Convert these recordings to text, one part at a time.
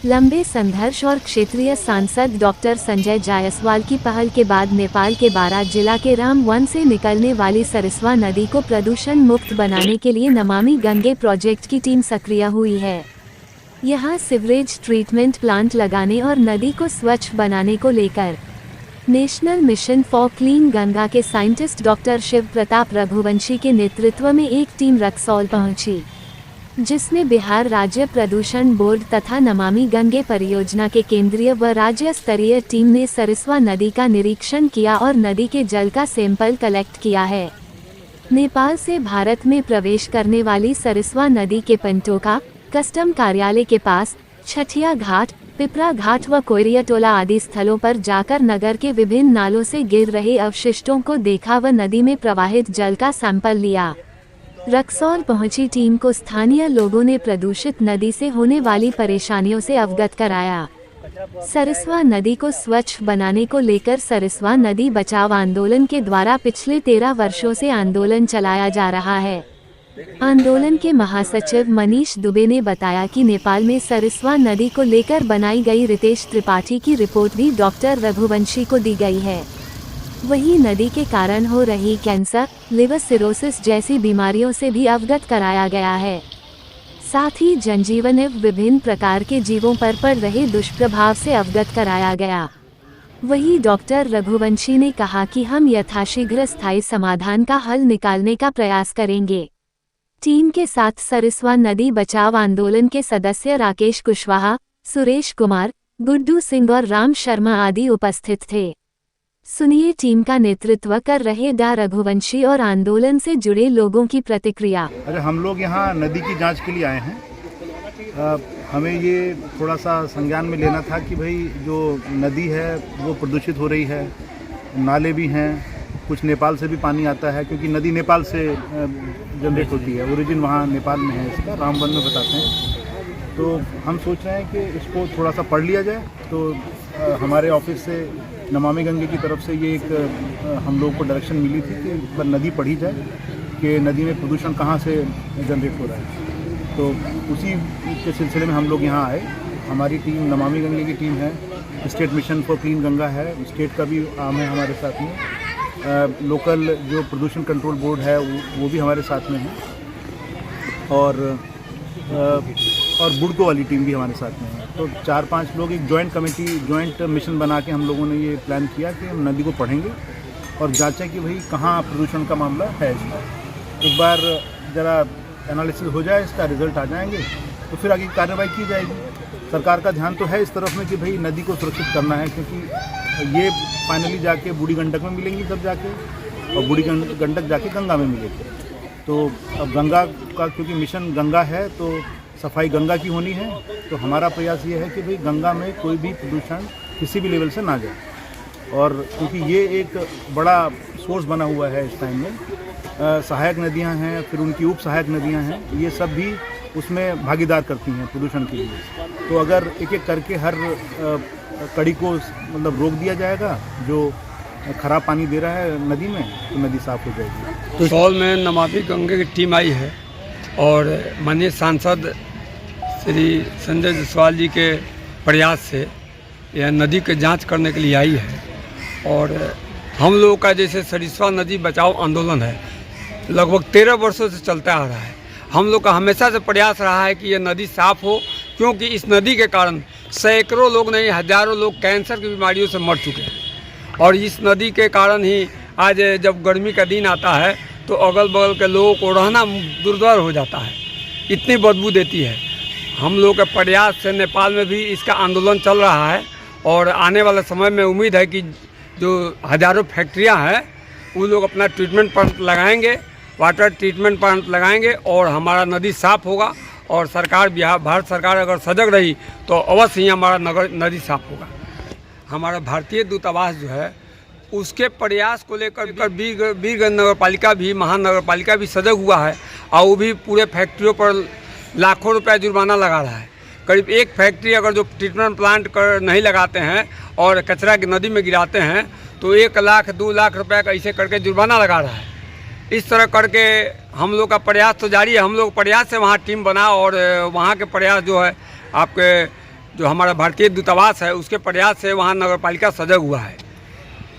लंबे संघर्ष और क्षेत्रीय सांसद डॉक्टर संजय जायसवाल की पहल के बाद नेपाल के बारां जिला के रामवन से निकलने वाली सरस्वा नदी को प्रदूषण मुक्त बनाने के लिए नमामि गंगे प्रोजेक्ट की टीम सक्रिय हुई है। यहां सीवरेज ट्रीटमेंट प्लांट लगाने और नदी को स्वच्छ बनाने को लेकर national mission for clean Ganga के साइंटिस्ट डॉक्टर शिव प्रताप रघुवंशी के नेतृत्व में एक टीम रक्सौल पहुंची, जिसमें बिहार राज्य प्रदूषण बोर्ड तथा नमामि गंगे परियोजना के केंद्रीय व राज्य स्तरीय टीम ने सरस्वा नदी का निरीक्षण किया और नदी के जल का सैंपल कलेक्ट किया है। नेपाल से भारत में प्रवेश करने वाली सरस्वा नदी के पंटोका कस्टम कार्यालय के पास छठिया घाट, पिपरा घाट व कोयरियाटोला आदि स्थलों पर जाकर नगर के विभिन्न नालों से गिर रहे अवशिष्टों को देखा व नदी में प्रवाहित जल का सैंपल लिया। रक्सौल पहुंची टीम को स्थानीय लोगों ने प्रदूषित नदी से होने वाली परेशानियों से अवगत कराया। सरस्वा नदी को स्वच्छ बनाने को लेकर सरस्वा नदी बचाव आंदोलन के द्वारा पिछले 13 वर्षों से आंदोलन चलाया जा रहा है। आंदोलन के महासचिव मनीष दुबे ने बताया कि नेपाल में सरस्वा नदी को लेकर बनाई गई रितेश त्रिपाठी की रिपोर्ट भी डॉक्टर रघुवंशी को दी गई है। वहीं नदी के कारण हो रही कैंसर, लिवर सिरोसिस जैसी बीमारियों से भी अवगत कराया गया है। साथ ही जनजीवन एवं विभिन्न प्रकार के जीवों पर पड़ रहे दुष्प्रभाव से अवगत कराया गया। वहीं डॉक्टर रघुवंशी ने कहा कि हम यथाशीघ्र स्थायी समाधान का हल निकालने का प्रयास करेंगे। टीम के साथ सरस्वा नदी बचाव आंदोलन के सदस्य राकेश कुशवाहा, सुरेश कुमार, गुड्डू सिंह और राम शर्मा आदि उपस्थित थे। सुनिए टीम का नेतृत्व कर रहे डा रघुवंशी और आंदोलन से जुड़े लोगों की प्रतिक्रिया। अरे हम लोग यहाँ नदी की जांच के लिए आए हैं। हमें ये थोड़ा सा संज्ञान में लेना था कि भाई जो नदी है वो प्रदूषित हो रही है, नाले भी हैं, कुछ नेपाल से भी पानी आता है क्योंकि नदी नेपाल से जनरेट होती है। ओरिजिन वहाँ नेपाल में है, इसका रामवन में बताते हैं। तो हम सोच रहे हैं कि इसको थोड़ा सा पढ़ लिया जाए। तो हमारे ऑफिस से नमामि गंगे की तरफ से ये एक हम लोग को डायरेक्शन मिली थी कि नदी पढ़ी जाए कि नदी में प्रदूषण कहाँ से जनरेट हो रहा है। तो उसी के सिलसिले में हम लोग यहाँ आए। हमारी टीम नमामि गंगे की टीम है, state mission for clean Ganga है, स्टेट का भी आम है हमारे साथ में, लोकल जो प्रदूषण कंट्रोल बोर्ड है वो भी हमारे साथ में है, और बुडको वाली टीम भी हमारे साथ में है। तो 4-5 लोग एक जॉइंट मिशन बना के हम लोगों ने ये प्लान किया कि हम नदी को पढ़ेंगे और जांचें कि भाई कहाँ प्रदूषण का मामला है इसका। एक बार ज़रा एनालिसिस हो जाए, इसका रिजल्ट आ जाएंगे तो फिर आगे कार्रवाई की जाएगी। सरकार का ध्यान तो है इस तरफ में कि भाई नदी को सुरक्षित करना है, क्योंकि ये फाइनली जाके बूढ़ी गंडक में मिलेंगी सब जाके, और बूढ़ी गंडक जाके गंगा में मिलेगी। तो अब गंगा का क्योंकि मिशन गंगा है तो सफाई गंगा की होनी है। तो हमारा प्रयास ये है कि भाई गंगा में कोई भी प्रदूषण किसी भी लेवल से ना जाए, और क्योंकि ये एक बड़ा सोर्स बना हुआ है इस टाइम में। सहायक नदियां हैं, फिर उनकी उप सहायक नदियां हैं, ये सब भी उसमें भागीदार करती हैं प्रदूषण के लिए। तो अगर एक एक करके हर कड़ी को मतलब रोक दिया जाएगा जो खराब पानी दे रहा है नदी में, तो नदी साफ हो जाएगी। तो सौल में नमामि गंगे की टीम आई है और माननीय सांसद श्री संजय जायसवाल जी के प्रयास से यह नदी के जांच करने के लिए आई है। और हम लोगों का जैसे सरस्वा नदी बचाओ आंदोलन है, लगभग 13 वर्षों से चलता आ रहा है। हम लोग का हमेशा से प्रयास रहा है कि यह नदी साफ़ हो, क्योंकि इस नदी के कारण सैकड़ों लोग नहीं हज़ारों लोग कैंसर की बीमारियों से मर चुके हैं। और इस नदी के कारण ही आज जब गर्मी का दिन आता है तो अगल बगल के लोगों को रहना दुर्धर हो जाता है, इतनी बदबू देती है। हम लोग के प्रयास से नेपाल में भी इसका आंदोलन चल रहा है, और आने वाले समय में उम्मीद है कि जो हज़ारों फैक्ट्रियां हैं वो लोग अपना ट्रीटमेंट प्लांट लगाएंगे, वाटर ट्रीटमेंट प्लांट लगाएंगे, और हमारा नदी साफ़ होगा। और सरकार भारत सरकार अगर सजग रही तो अवश्य ही हमारा नदी साफ़ होगा। हमारा भारतीय दूतावास जो है उसके प्रयास को लेकर वीरगंज नगर पालिका भी, महानगर पालिका भी सजग हुआ है, और वो भी पूरे फैक्ट्रियों पर लाखों रुपया जुर्माना लगा रहा है। करीब एक फैक्ट्री अगर जो ट्रीटमेंट प्लांट नहीं लगाते हैं और कचरा की नदी में गिराते हैं तो 1 लाख 2 लाख रुपया का ऐसे करके जुर्माना लगा रहा है। इस तरह करके हम लोग का प्रयास तो जारी है। हम लोग प्रयास से वहाँ टीम बना, और वहाँ के प्रयास जो है आपके जो हमारा भारतीय दूतावास है उसके प्रयास से वहाँ नगर पालिका सजग हुआ है।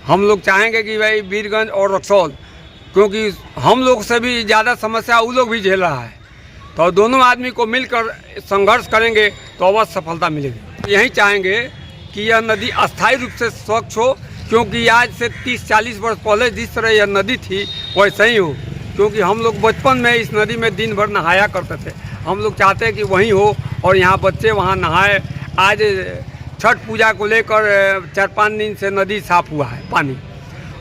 हम लोग चाहेंगे कि भाई वीरगंज और रक्सौल, क्योंकि हम लोग से भी ज़्यादा समस्या वो लोग भी झेल रहा है, तो दोनों आदमी को मिलकर संघर्ष करेंगे तो अवश्य सफलता मिलेगी। यही चाहेंगे कि यह नदी अस्थायी रूप से स्वच्छ हो, क्योंकि आज से 30-40 वर्ष पहले जिस तरह यह नदी थी वैसे ही हो, क्योंकि हम लोग बचपन में इस नदी में दिन भर नहाया करते थे। हम लोग चाहते हैं कि वहीं हो और यहाँ बच्चे वहाँ नहाए। आज छठ पूजा को लेकर 4-5 दिन से नदी साफ हुआ है पानी।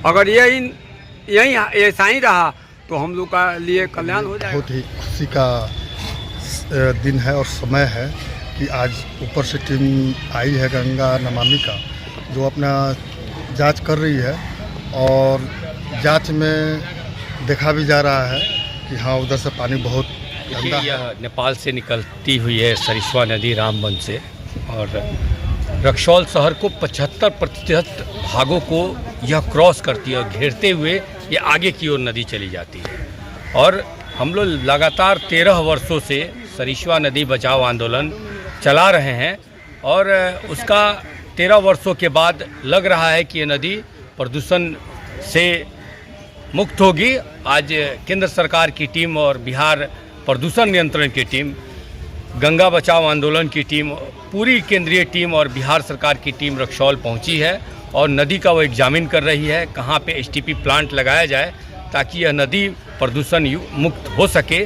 अगर यही ऐसा ही रहा तो हम लोग का लिए कल्याण हो जाएगा। बहुत ही खुशी का दिन है और समय है कि आज ऊपर से टीम आई है गंगा नमामि का, जो अपना जांच कर रही है और जांच में देखा भी जा रहा है कि हाँ उधर से पानी बहुत गंदा है। यह नेपाल से निकलती हुई है सरिस्वा नदी रामबन से, और रक्सौल शहर को 75% भागों को यह क्रॉस करती है और घेरते हुए ये आगे की ओर नदी चली जाती है। और हम लोग लगातार 13 वर्षों से सरिस्वा नदी बचाओ आंदोलन चला रहे हैं, और उसका 13 वर्षों के बाद लग रहा है कि ये नदी प्रदूषण से मुक्त होगी। आज केंद्र सरकार की टीम और बिहार प्रदूषण नियंत्रण की टीम, गंगा बचाओ आंदोलन की टीम, पूरी केंद्रीय टीम और बिहार सरकार की टीम रक्सौल पहुंची है और नदी का वो एग्जामिन कर रही है कहां पे एसटीपी प्लांट लगाया जाए ताकि यह नदी प्रदूषण मुक्त हो सके।